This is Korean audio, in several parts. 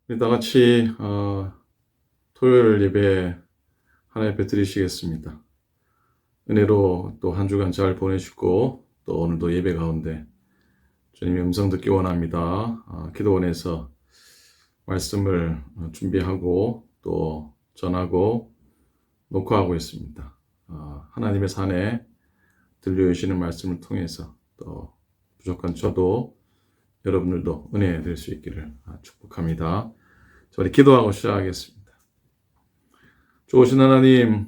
우리 다 같이 토요일 예배 하나님 앞에 드리시겠습니다. 은혜로 또 한 주간 잘 보내시고 또 오늘도 예배 가운데 주님의 음성 듣기 원합니다. 기도원에서 말씀을 준비하고 또 전하고 녹화하고 있습니다. 하나님의 산에 들려주시는 말씀을 통해서 또 부족한 저도 여러분들도 은혜 될 수 있기를 축복합니다. 우리 기도하고 시작하겠습니다. 좋으신 하나님,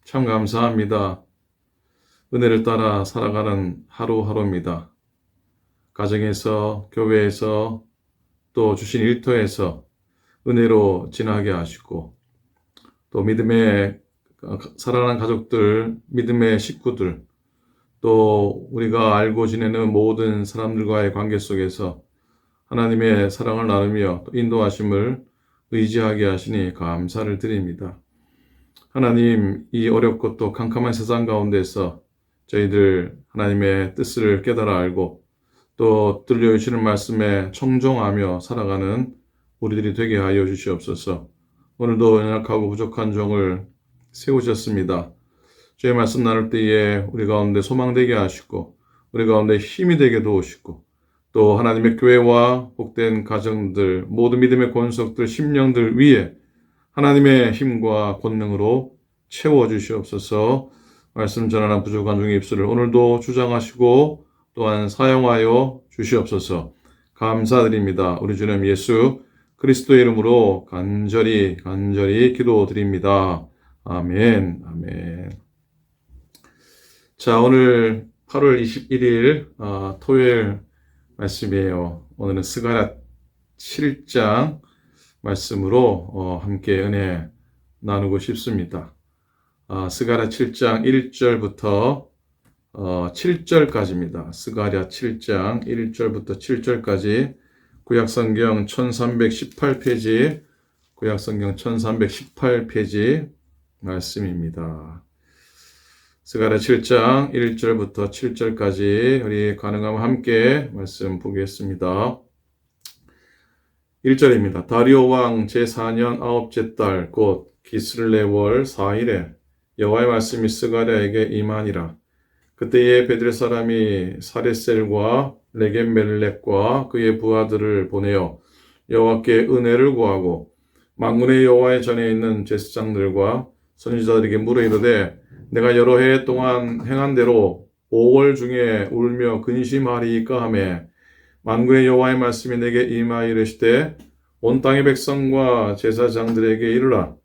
참 감사합니다. 은혜를 따라 살아가는 하루하루입니다. 가정에서, 교회에서, 또 주신 일터에서 은혜로 지나게 하시고, 또 믿음의 살아가는 가족들, 믿음의 식구들, 또 우리가 알고 지내는 모든 사람들과의 관계 속에서 하나님의 사랑을 나누며 인도하심을 의지하게 하시니 감사를 드립니다. 하나님, 이 어렵고 또 캄캄한 세상 가운데서 저희들 하나님의 뜻을 깨달아 알고 또 들려주시는 말씀에 청종하며 살아가는 우리들이 되게 하여 주시옵소서. 오늘도 연약하고 부족한 종을 세우셨습니다. 주의 말씀 나눌 때에 우리 가운데 소망되게 하시고 우리 가운데 힘이 되게 도우시고 또 하나님의 교회와 복된 가정들, 모든 믿음의 권속들, 심령들 위에 하나님의 힘과 권능으로 채워주시옵소서. 말씀 전하는 부족한 종의 입술을 오늘도 주장하시고 또한 사용하여 주시옵소서. 감사드립니다. 우리 주님 예수 그리스도의 이름으로 간절히 기도드립니다. 아멘. 아멘. 자, 오늘 8월 21일 토요일 말씀이에요. 오늘은 스가랴 7장 말씀으로 함께 은혜 나누고 싶습니다. 스가랴 7장 1절부터 7절까지입니다. 스가랴 7장 1절부터 7절까지 구약성경 1318페이지 구약성경 1318페이지 말씀입니다. 스가랴 7장 1절부터 7절까지 우리 가능하면 함께 말씀 보겠습니다. 1절입니다. 다리오 왕 제4년 9째 달 곧 기슬레월 4일에 여호와의 말씀이 스가랴에게 임하니라. 그때에 베들 사람이 사레셀과 레겜멜렉과 그의 부하들을 보내어 여호와께 은혜를 구하고 만군의 여호와의 전에 있는 제사장들과 선지자들에게 물어 이르되 내가 여러 해 동안 행한 대로 5월 중에 울며 근심하리이까 하며 만군의 여호와의 말씀이 내게 임하여 이르시되 온 땅의 백성과 제사장들에게 이르라.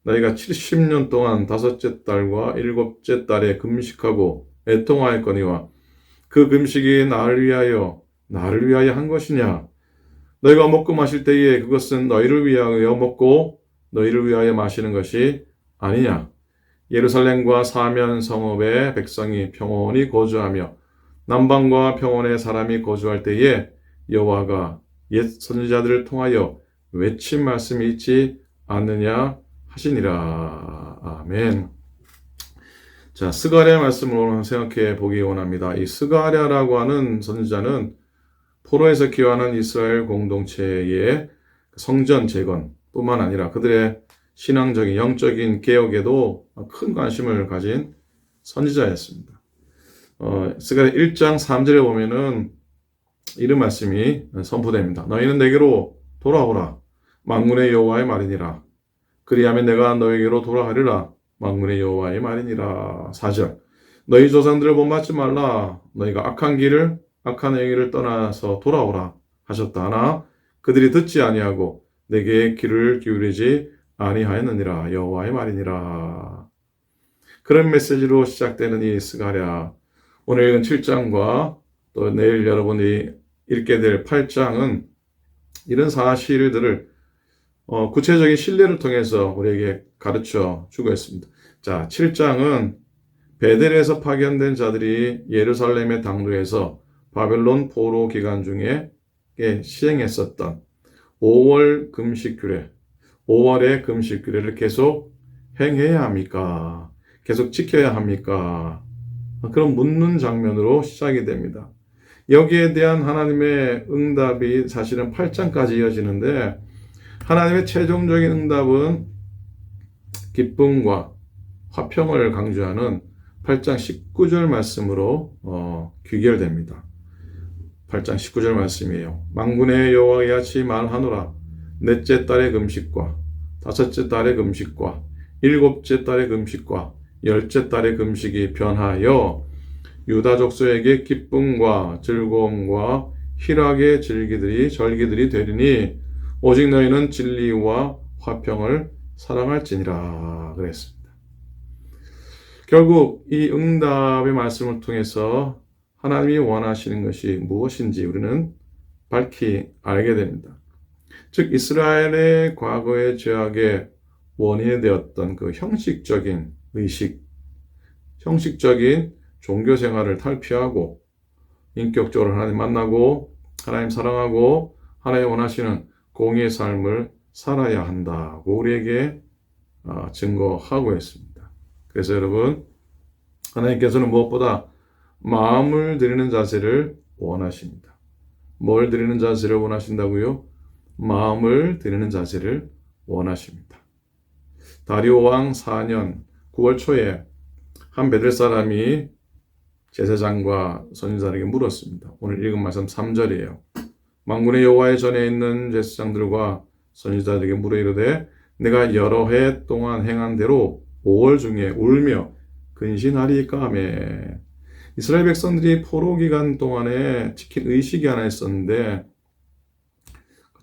너희가 70년 동안 5째 달과 7째 달에 금식하고 애통하였거니와 그 금식이 나를 위하여 한 것이냐. 너희가 먹고 마실 때에 그것은 너희를 위하여 먹고 너희를 위하여 마시는 것이 아니냐. 예루살렘과 사면 성읍의 백성이 평온히 거주하며 남방과 평온의 사람이 거주할 때에 여호와가 옛 선지자들을 통하여 외친 말씀이 있지 않느냐 하시니라. 아멘. 자, 스가랴 말씀을 오늘 생각해 보기 원합니다. 이 스가랴라고 하는 선지자는 포로에서 귀환한 이스라엘 공동체의 성전 재건 뿐만 아니라 그들의 신앙적인 영적인 개혁에도 큰 관심을 가진 선지자였습니다. 스가랴 1장 3절에 보면은 이런 말씀이 선포됩니다. 너희는 내게로 돌아오라. 만군의 여호와의 말이니라. 그리하면 내가 너에게로 돌아가리라. 만군의 여호와의 말이니라. 4절. 너희 조상들을 본받지 말라. 너희가 악한 행위를 떠나서 돌아오라 하셨다 하나 그들이 듣지 아니하고 내게 귀를 기울이지 아니하였느니라. 여호와의 말이니라. 그런 메시지로 시작되는 이 스가랴, 오늘 읽은 7장과 또 내일 여러분이 읽게 될 8장은 이런 사실들을 구체적인 신뢰를 통해서 우리에게 가르쳐 주고 있습니다. 자, 7장은 베델에서 파견된 자들이 예루살렘의 당도에서 바벨론 포로 기간 중에 시행했었던 5월 금식규례, 5월의 금식규례를 계속 행해야 합니까? 계속 지켜야 합니까? 그런 묻는 장면으로 시작이 됩니다. 여기에 대한 하나님의 응답이 사실은 8장까지 이어지는데 하나님의 최종적인 응답은 기쁨과 화평을 강조하는 8장 19절 말씀으로 귀결됩니다. 8장 19절 말씀이에요. 만군의 여호와의 같이 말하노라. 넷째 달의 금식과 다섯째 달의 금식과 일곱째 달의 금식과 열째 달의 금식이 변하여 유다 족속에게 기쁨과 즐거움과 희락의 절기들이 되리니 오직 너희는 진리와 화평을 사랑할지니라 그랬습니다. 결국 이 응답의 말씀을 통해서 하나님이 원하시는 것이 무엇인지 우리는 밝히 알게 됩니다. 즉 이스라엘의 과거의 죄악의 원인이 되었던 그 형식적인 의식, 형식적인 종교 생활을 탈피하고 인격적으로 하나님 만나고 하나님 사랑하고 하나님 원하시는 공의의 삶을 살아야 한다고 우리에게 증거하고 있습니다. 그래서 여러분, 하나님께서는 무엇보다 마음을 드리는 자세를 원하십니다. 뭘 드리는 자세를 원하신다고요? 마음을 드리는 자세를 원하십니다. 다리오 왕 4년 9월 초에 한 베델 사람이 제사장과 선지자에게 물었습니다. 오늘 읽은 말씀 3절이에요. 만군의 여호와의 전에 있는 제사장들과 선지자들에게 물어 이르되 내가 여러 해 동안 행한 대로 5월 중에 울며 근신하리이까 하며. 이스라엘 백성들이 포로 기간 동안에 지킨 의식이 하나 있었는데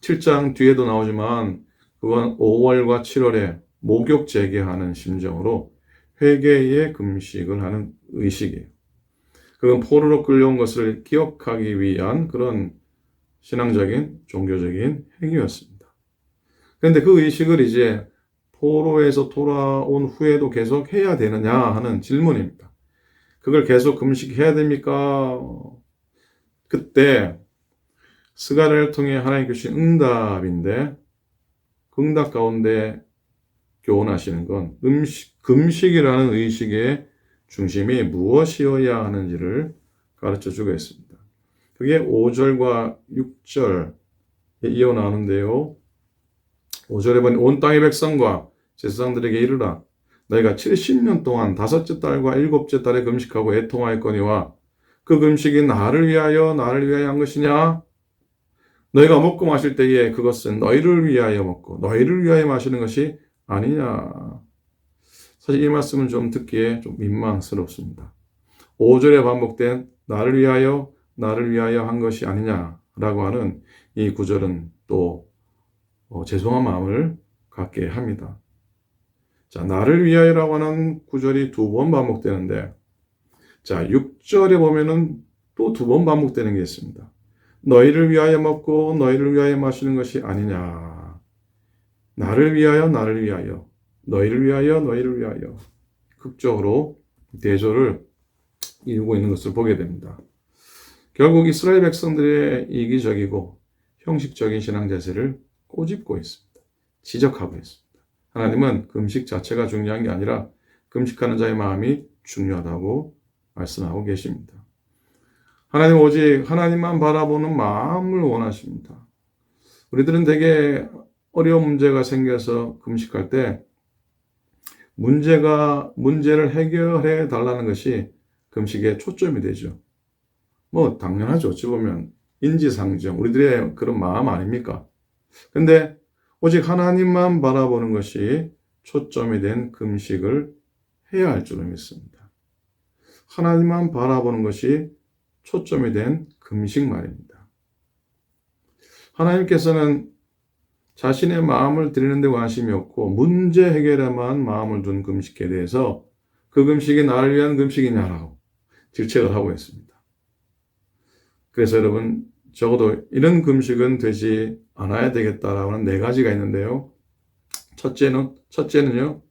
7장 뒤에도 나오지만 그건 5월과 7월에 목욕 재개하는 심정으로 회개의 금식을 하는 의식이에요. 그건 포로로 끌려온 것을 기억하기 위한 그런 신앙적인 종교적인 행위였습니다. 그런데 그 의식을 이제 포로에서 돌아온 후에도 계속 해야 되느냐 하는 질문입니다. 그걸 계속 금식해야 됩니까? 그때 스가랴를 통해 하나님 주신 응답인데 그 응답 가운데 교훈하시는 건 금식이라는 의식의 중심이 무엇이어야 하는지를 가르쳐 주고 있습니다. 그게 5절과 6절에 이어 나오는데요. 5절에 보니 온 땅의 백성과 제사장들에게 이르라. 너희가 70년 동안 다섯째 달과 일곱째 달에 금식하고 애통하였거니와 그 금식이 나를 위하여 한 것이냐? 너희가 먹고 마실 때에 그것은 너희를 위하여 먹고 너희를 위하여 마시는 것이 아니냐. 사실 이 말씀은 좀 듣기에 좀 민망스럽습니다. 5절에 반복된 나를 위하여 한 것이 아니냐라고 하는 이 구절은 또 죄송한 마음을 갖게 합니다. 자, 나를 위하여라고 하는 구절이 2번 반복되는데 자, 6절에 보면은 또 2번 반복되는 게 있습니다. 너희를 위하여 먹고 너희를 위하여 마시는 것이 아니냐. 나를 위하여 너희를 위하여 극적으로 대조를 이루고 있는 것을 보게 됩니다. 결국 이스라엘 백성들의 이기적이고 형식적인 신앙 자세를 꼬집고 있습니다. 지적하고 있습니다. 하나님은 금식 자체가 중요한 게 아니라 금식하는 자의 마음이 중요하다고 말씀하고 계십니다. 하나님 오직 하나님만 바라보는 마음을 원하십니다. 우리들은 되게 어려운 문제가 생겨서 금식할 때 문제를 해결해 달라는 것이 금식의 초점이 되죠. 당연하죠. 어찌 보면 인지상정, 우리들의 그런 마음 아닙니까? 근데 오직 하나님만 바라보는 것이 초점이 된 금식을 해야 할 줄로 믿습니다. 하나님만 바라보는 것이 초점이 된 금식 말입니다. 하나님께서는 자신의 마음을 드리는 데 관심이 없고 문제 해결에만 마음을 둔 금식에 대해서 그 금식이 나를 위한 금식이냐라고 질책을 하고 있습니다. 그래서 여러분 적어도 이런 금식은 되지 않아야 되겠다라고 하는 4가지가 있는데요. 첫째는요.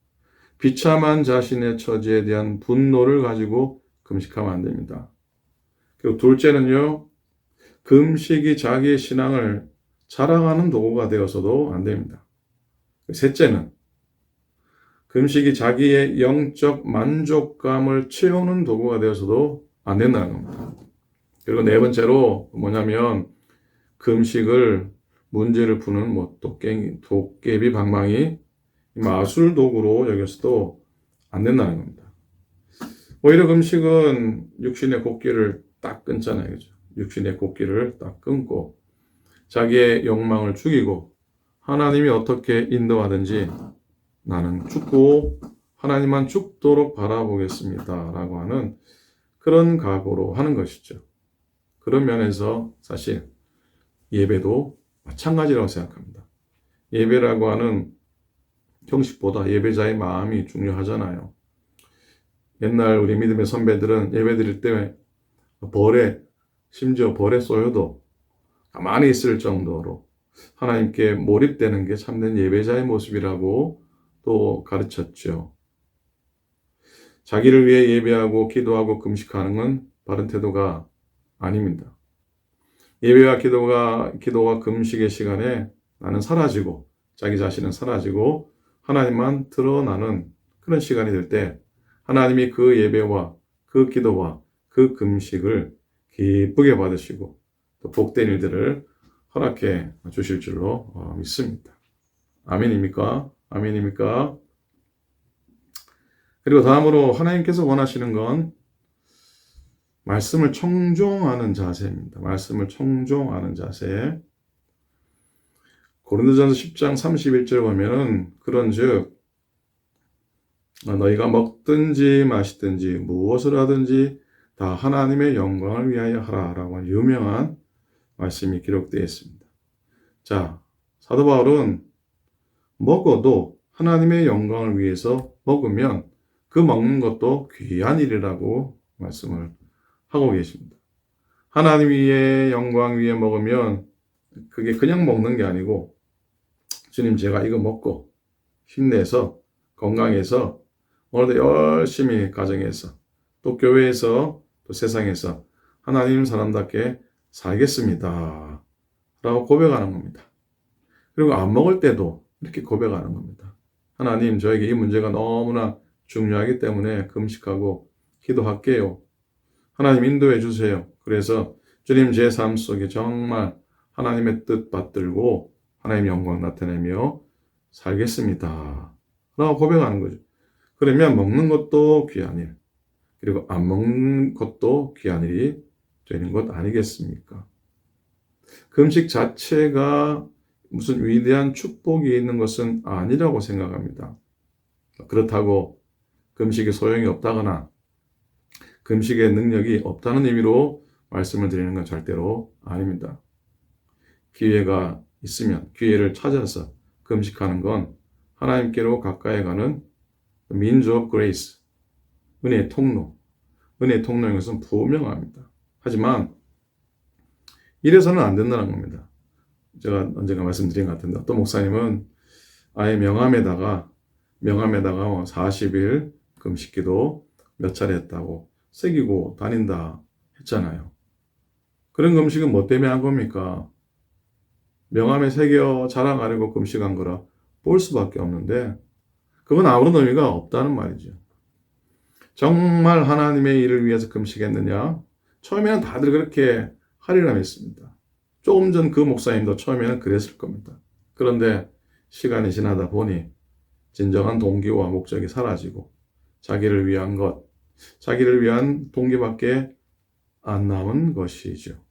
비참한 자신의 처지에 대한 분노를 가지고 금식하면 안 됩니다. 그리고 둘째는요. 금식이 자기의 신앙을 자랑하는 도구가 되어서도 안 됩니다. 셋째는 금식이 자기의 영적 만족감을 채우는 도구가 되어서도 안 된다는 겁니다. 그리고 4번째로 뭐냐면 금식을 문제를 푸는 뭐 도깨비 방망이, 마술 도구로 여겨서도 안 된다는 겁니다. 오히려 금식은 육신의 곡기를 딱 끊잖아요. 그죠? 육신의 곡기를 딱 끊고 자기의 욕망을 죽이고 하나님이 어떻게 인도하든지 나는 죽고 하나님만 죽도록 바라보겠습니다. 라고 하는 그런 각오로 하는 것이죠. 그런 면에서 사실 예배도 마찬가지라고 생각합니다. 예배라고 하는 형식보다 예배자의 마음이 중요하잖아요. 옛날 우리 믿음의 선배들은 예배 드릴 때 심지어 벌에 쏘여도 가만히 있을 정도로 하나님께 몰입되는 게 참된 예배자의 모습이라고 또 가르쳤죠. 자기를 위해 예배하고 기도하고 금식하는 건 바른 태도가 아닙니다. 예배와 기도와 금식의 시간에 나는 사라지고 자기 자신은 사라지고 하나님만 드러나는 그런 시간이 될 때 하나님이 그 예배와 그 기도와 그 금식을 기쁘게 받으시고 또 복된 일들을 허락해 주실 줄로 믿습니다. 아멘입니까? 아멘입니까? 그리고 다음으로 하나님께서 원하시는 건 말씀을 청종하는 자세입니다. 말씀을 청종하는 자세. 고린도전서 10장 31절 보면은 그런즉 너희가 먹든지 마시든지 무엇을 하든지 다 하나님의 영광을 위하여 하라라고 하는 유명한 말씀이 기록되어 있습니다. 자, 사도 바울은 먹어도 하나님의 영광을 위해서 먹으면 그 먹는 것도 귀한 일이라고 말씀을 하고 계십니다. 하나님의 영광 위에 먹으면 그게 그냥 먹는 게 아니고 주님 제가 이거 먹고 힘내서 건강해서 오늘도 열심히 가정에서 또 교회에서 또 세상에서 하나님 사람답게 살겠습니다. 라고 고백하는 겁니다. 그리고 안 먹을 때도 이렇게 고백하는 겁니다. 하나님 저에게 이 문제가 너무나 중요하기 때문에 금식하고 기도할게요. 하나님 인도해 주세요. 그래서 주님 제 삶 속에 정말 하나님의 뜻 받들고 하나님 영광 나타내며 살겠습니다. 라고 고백하는 거죠. 그러면 먹는 것도 귀한 일, 그리고 안 먹는 것도 귀한 일이 되는 것 아니겠습니까? 금식 자체가 무슨 위대한 축복이 있는 것은 아니라고 생각합니다. 그렇다고 금식이 소용이 없다거나 금식의 능력이 없다는 의미로 말씀을 드리는 건 절대로 아닙니다. 기회가 있으면 기회를 찾아서 금식하는 건 하나님께로 가까이 가는 means of grace, 은혜의 통로. 은혜의 통로인 것은 분명합니다. 하지만 이래서는 안 된다는 겁니다. 제가 언젠가 말씀드린 것 같은데 어떤 목사님은 아예 명함에다가 40일 금식기도 몇 차례 했다고 새기고 다닌다 했잖아요. 그런 금식은 뭐 때문에 한 겁니까? 명함에 새겨 자랑하려고 금식한 거라 볼 수밖에 없는데 그건 아무런 의미가 없다는 말이죠. 정말 하나님의 일을 위해서 금식했느냐? 처음에는 다들 그렇게 하리라 믿습니다. 조금 전 그 목사님도 처음에는 그랬을 겁니다. 그런데 시간이 지나다 보니 진정한 동기와 목적이 사라지고 자기를 위한 것, 자기를 위한 동기밖에 안 남은 것이죠.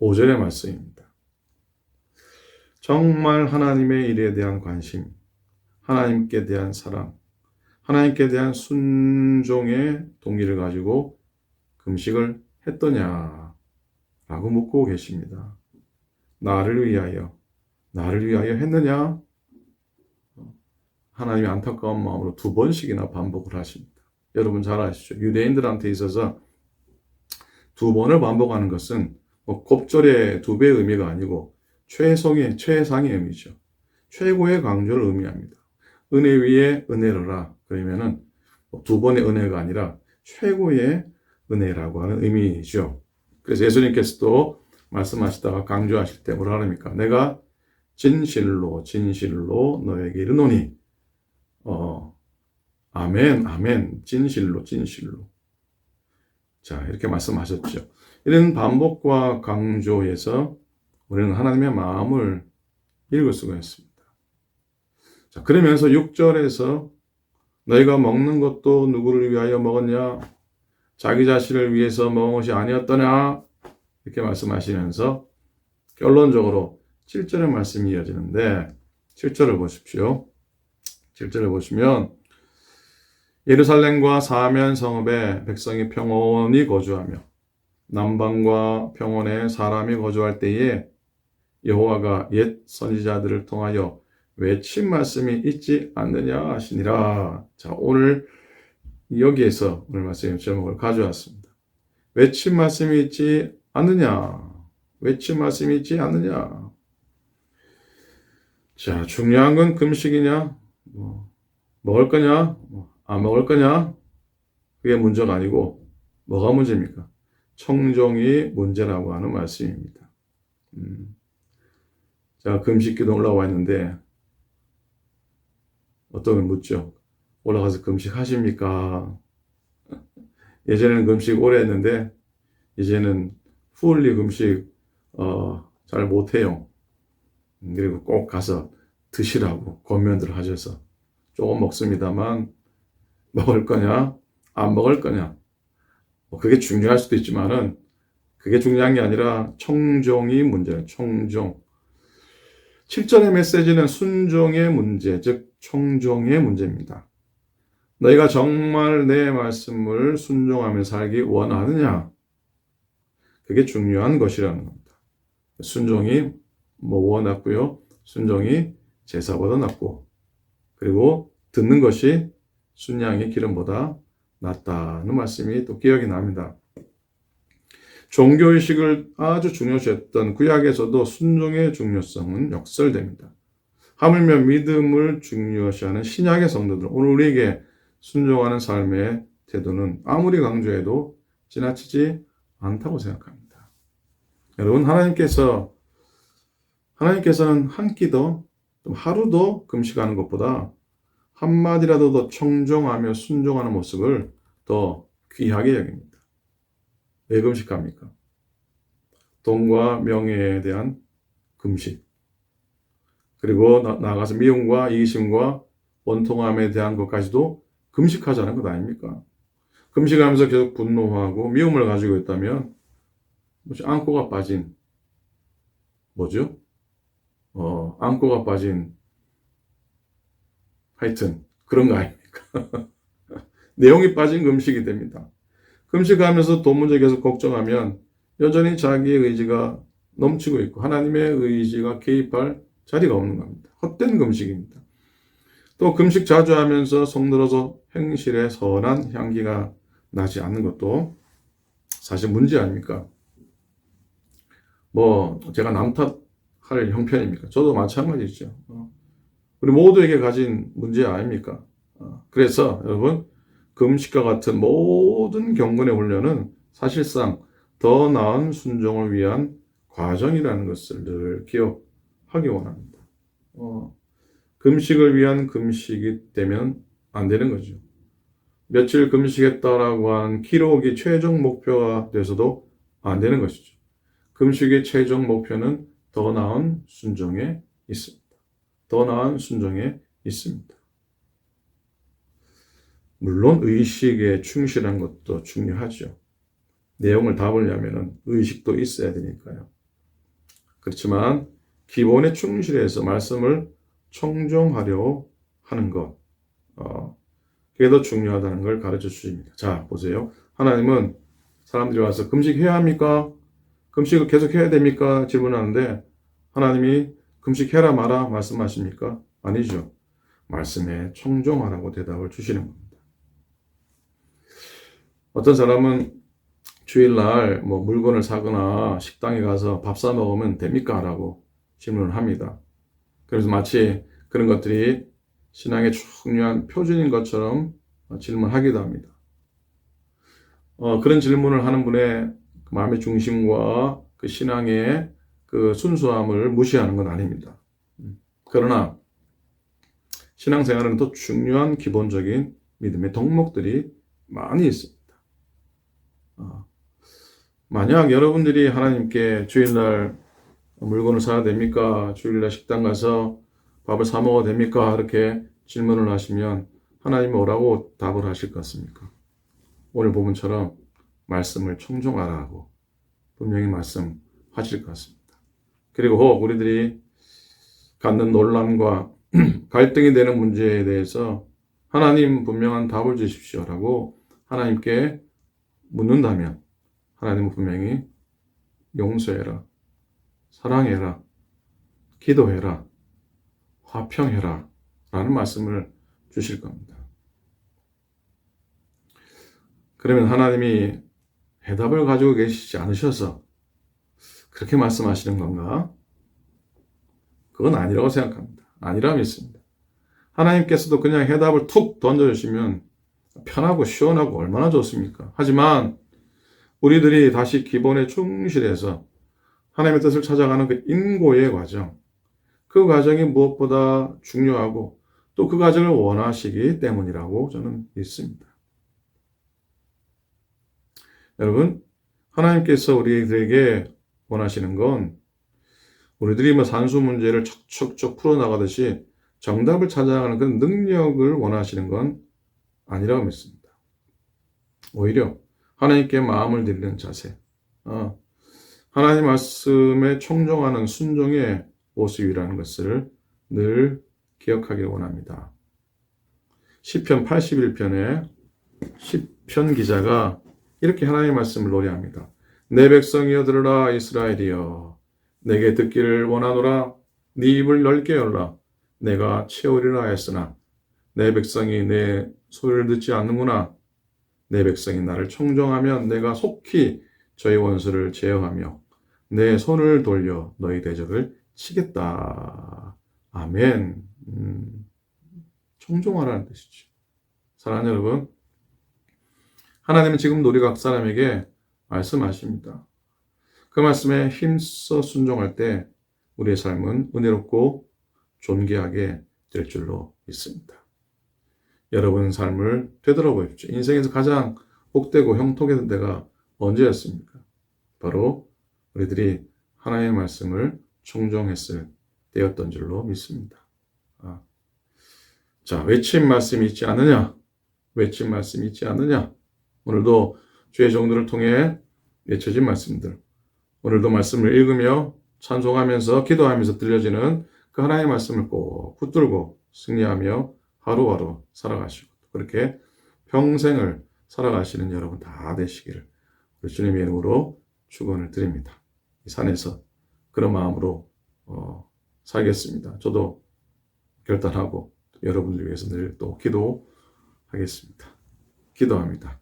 5절의 말씀입니다. 정말 하나님의 일에 대한 관심, 하나님께 대한 사랑, 하나님께 대한 순종의 동기를 가지고 금식을 했더냐? 라고 묻고 계십니다. 나를 위하여 했느냐? 하나님이 안타까운 마음으로 2번씩이나 반복을 하십니다. 여러분 잘 아시죠? 유대인들한테 있어서 2번을 반복하는 것은 곱절의 2배의 의미가 아니고 최상의 의미죠. 최고의 강조를 의미합니다. 은혜 위에 은혜로라. 그러면은 2번의 은혜가 아니라 최고의 은혜라고 하는 의미이죠. 그래서 예수님께서도 말씀하시다가 강조하실 때 뭐라 합니까? 내가 진실로 너에게 이르노니 아멘 진실로 자 이렇게 말씀하셨죠. 이런 반복과 강조에서 우리는 하나님의 마음을 읽을 수가 있습니다. 자, 그러면서 6절에서 너희가 먹는 것도 누구를 위하여 먹었냐? 자기 자신을 위해서 먹은 것이 아니었더냐? 이렇게 말씀하시면서 결론적으로 7절의 말씀이 이어지는데 7절을 보십시오. 7절을 보시면 예루살렘과 사면 성읍에 백성이 평온히 거주하며 남방과 평원에 사람이 거주할 때에 여호와가 옛 선지자들을 통하여 외친 말씀이 있지 않느냐 하시니라. 자, 오늘 여기에서 오늘 말씀의 제목을 가져왔습니다. 외친 말씀이 있지 않느냐. 외친 말씀이 있지 않느냐. 자, 중요한 건 금식이냐, 먹을 거냐, 안 먹을 거냐, 그게 문제가 아니고 뭐가 문제입니까? 청종이 문제라고 하는 말씀입니다. 자, 금식기도 올라와 있는데 어떤 분 묻죠. 올라가서 금식 하십니까? 예전에는 금식 오래 했는데 이제는 풀리 금식 잘 못해요. 그리고 꼭 가서 드시라고 권면들 하셔서 조금 먹습니다만 먹을 거냐 안 먹을 거냐 그게 중요할 수도 있지만은 그게 중요한 게 아니라 청종이 문제예요. 청종. 7절의 메시지는 순종의 문제, 즉 청종의 문제입니다. 너희가 정말 내 말씀을 순종하며 살기 원하느냐? 그게 중요한 것이라는 겁니다. 순종이 뭐보다 낫고요. 순종이 제사보다 낫고 그리고 듣는 것이 순양의 기름보다 낫다는 말씀이 또 기억이 납니다. 종교의식을 아주 중요시했던 구약에서도 순종의 중요성은 역설됩니다. 하물며 믿음을 중요시하는 신약의 성도들, 오늘 우리에게 순종하는 삶의 태도는 아무리 강조해도 지나치지 않다고 생각합니다. 여러분, 하나님께서는 한 끼도 하루도 금식하는 것보다 한마디라도 더 청종하며 순종하는 모습을 더 귀하게 여깁니다. 왜 금식합니까? 돈과 명예에 대한 금식, 그리고 나아가서 미움과 이기심과 원통함에 대한 것까지도 금식하자는 것 아닙니까? 금식하면서 계속 분노하고 미움을 가지고 있다면 안고가 빠진 뭐죠? 안고가 빠진 하여튼 그런 거 아닙니까? 내용이 빠진 금식이 됩니다. 금식하면서 돈 문제 계속 걱정하면 여전히 자기의 의지가 넘치고 있고 하나님의 의지가 개입할 자리가 없는 겁니다. 헛된 금식입니다. 또 금식 자주 하면서 성들어서 행실에 선한 향기가 나지 않는 것도 사실 문제 아닙니까? 제가 남 탓할 형편입니까? 저도 마찬가지죠. 우리 모두에게 가진 문제 아닙니까? 그래서 여러분, 금식과 같은 모든 경건의 훈련은 사실상 더 나은 순종을 위한 과정이라는 것을 늘 기억하기 원합니다. 금식을 위한 금식이 되면 안 되는 거죠. 며칠 금식했다라고 하는 기록이 최종 목표가 돼서도 안 되는 것이죠. 금식의 최종 목표는 더 나은 순종에 있습니다. 더 나은 순종에 있습니다. 물론 의식에 충실한 것도 중요하죠. 내용을 다 보려면 의식도 있어야 되니까요. 그렇지만 기본에 충실해서 말씀을 청종하려 하는 것, 그게 더 중요하다는 걸 가르쳐 주십니다. 자, 보세요. 하나님은 사람들이 와서 금식해야 합니까? 금식을 계속 해야 됩니까? 질문하는데 하나님이 금식해라 마라 말씀하십니까? 아니죠. 말씀에 청종하라고 대답을 주시는 겁니다. 어떤 사람은 주일날 물건을 사거나 식당에 가서 밥 사 먹으면 됩니까? 라고 질문을 합니다. 그래서 마치 그런 것들이 신앙의 중요한 표준인 것처럼 질문하기도 합니다. 그런 질문을 하는 분의 마음의 중심과 그 신앙의 그 순수함을 무시하는 건 아닙니다. 그러나 신앙생활은 또 중요한 기본적인 믿음의 덕목들이 많이 있습니다. 만약 여러분들이 하나님께 주일날 물건을 사야 됩니까? 주일날 식당 가서 밥을 사 먹어도 됩니까? 이렇게 질문을 하시면 하나님이 뭐라고 답을 하실 것 같습니까? 오늘 본문처럼 말씀을 청종하라고 분명히 말씀하실 것 같습니다. 그리고 혹 우리들이 갖는 논란과 갈등이 되는 문제에 대해서 하나님 분명한 답을 주십시오라고 하나님께 묻는다면 하나님은 분명히 용서해라, 사랑해라, 기도해라, 화평해라 라는 말씀을 주실 겁니다. 그러면 하나님이 해답을 가지고 계시지 않으셔서 그렇게 말씀하시는 건가? 그건 아니라고 생각합니다. 아니라 믿습니다. 하나님께서도 그냥 해답을 툭 던져주시면 편하고 시원하고 얼마나 좋습니까? 하지만 우리들이 다시 기본에 충실해서 하나님의 뜻을 찾아가는 그 인고의 과정, 그 과정이 무엇보다 중요하고 또 그 과정을 원하시기 때문이라고 저는 믿습니다. 여러분, 하나님께서 우리들에게 원하시는 건 우리들이 뭐 산수 문제를 척척척 풀어나가듯이 정답을 찾아가는 그 능력을 원하시는 건 아니라고 믿습니다. 오히려 하나님께 마음을 드리는 자세, 하나님 말씀에 청종하는 순종의 모습이라는 것을 늘 기억하길 원합니다. 시편 81편에 시편 기자가 이렇게 하나님의 말씀을 노래합니다. 내 백성이여 들으라 이스라엘이여 내게 듣기를 원하노라 네 입을 넓게 열라 내가 채우리라 했으나 내 백성이 내 소리를 듣지 않는구나. 내 백성이 나를 청종하면 내가 속히 저희 원수를 제어하며 내 손을 돌려 너희 대적을 치겠다. 아멘. 청종하라는 뜻이죠. 사랑하는 여러분, 하나님은 지금 우리 각 사람에게 말씀하십니다. 그 말씀에 힘써 순종할 때 우리의 삶은 은혜롭고 존귀하게 될 줄로 믿습니다. 여러분 삶을 되돌아보십시오. 인생에서 가장 복되고 형통했던 때가 언제였습니까? 바로 우리들이 하나님의 말씀을 청종했을 때였던 줄로 믿습니다. 자, 외친 말씀이 있지 않느냐? 외친 말씀이 있지 않느냐? 오늘도 주의 종들을 통해 외쳐진 말씀들, 오늘도 말씀을 읽으며 찬송하면서 기도하면서 들려지는 그 하나님의 말씀을 꼭 붙들고 승리하며 하루하루 살아가시고 그렇게 평생을 살아가시는 여러분 다 되시기를 우리 주님의 이름으로 축원을 드립니다. 이 산에서 그런 마음으로 살겠습니다. 저도 결단하고 여러분들 위해서 늘 또 기도하겠습니다. 기도합니다.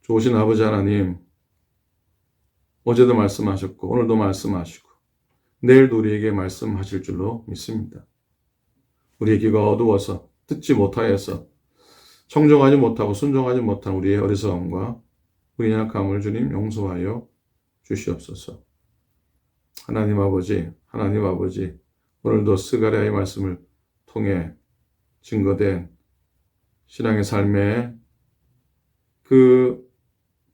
좋으신 아버지 하나님, 어제도 말씀하셨고 오늘도 말씀하시고 내일도 우리에게 말씀하실 줄로 믿습니다. 우리의 귀가 어두워서 듣지 못하여서 청종하지 못하고 순종하지 못한 우리의 어리석음과 우리의 약함을 주님 용서하여 주시옵소서. 하나님 아버지, 오늘도 스가랴의 말씀을 통해 증거된 신앙의 삶의 그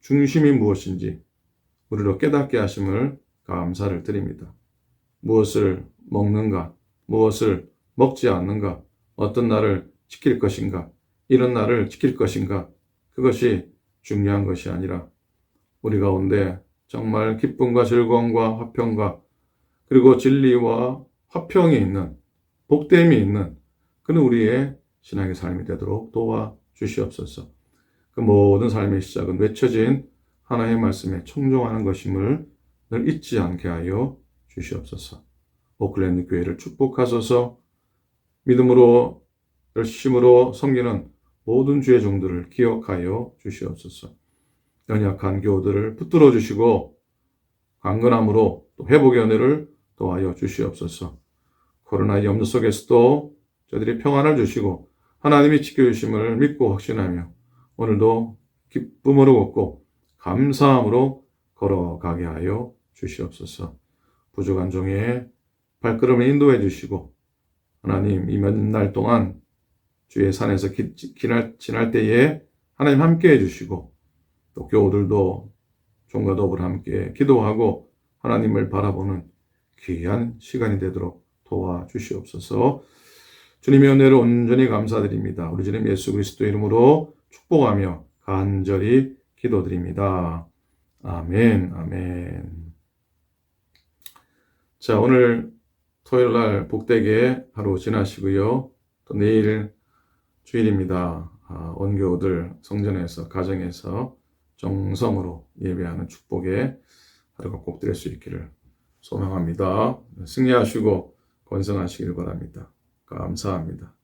중심이 무엇인지 우리로 깨닫게 하심을 감사를 드립니다. 무엇을 먹는가, 무엇을 먹지 않는가, 어떤 날을 지킬 것인가, 이런 날을 지킬 것인가, 그것이 중요한 것이 아니라 우리 가운데 정말 기쁨과 즐거움과 화평과 그리고 진리와 화평이 있는 복됨이 있는 그는 우리의 신앙의 삶이 되도록 도와주시옵소서. 그 모든 삶의 시작은 외쳐진 하나님의 말씀에 청종하는 것임을 늘 잊지 않게 하여 주시옵소서. 오클랜드 교회를 축복하소서. 믿음으로 열심으로 섬기는 모든 주의 종들을 기억하여 주시옵소서. 연약한 교우들을 붙들어 주시고 강건함으로 또 회복의 은혜를 도와여 주시옵소서. 코로나의 염려 속에서도 저들이 평안을 주시고 하나님이 지켜주심을 믿고 확신하며 오늘도 기쁨으로 걷고 감사함으로 걸어가게 하여 주시옵소서. 부족한 종의 발걸음을 인도해 주시고 하나님 이 몇 날 동안 주의 산에서 지날 때에 하나님 함께해 주시고 또 교우들도 종과 더불어 함께 기도하고 하나님을 바라보는 귀한 시간이 되도록 도와주시옵소서. 주님의 은혜를 온전히 감사드립니다. 우리 주님 예수 그리스도 이름으로 축복하며 간절히 기도드립니다. 아멘, 아멘. 자, 오늘 토요일 날 복되게 하루 지나시고요. 또 내일 주일입니다. 원교우들 성전에서, 가정에서 정성으로 예배하는 축복의 하루가 꼭 될 수 있기를 소망합니다. 승리하시고 건승하시길 바랍니다. 감사합니다.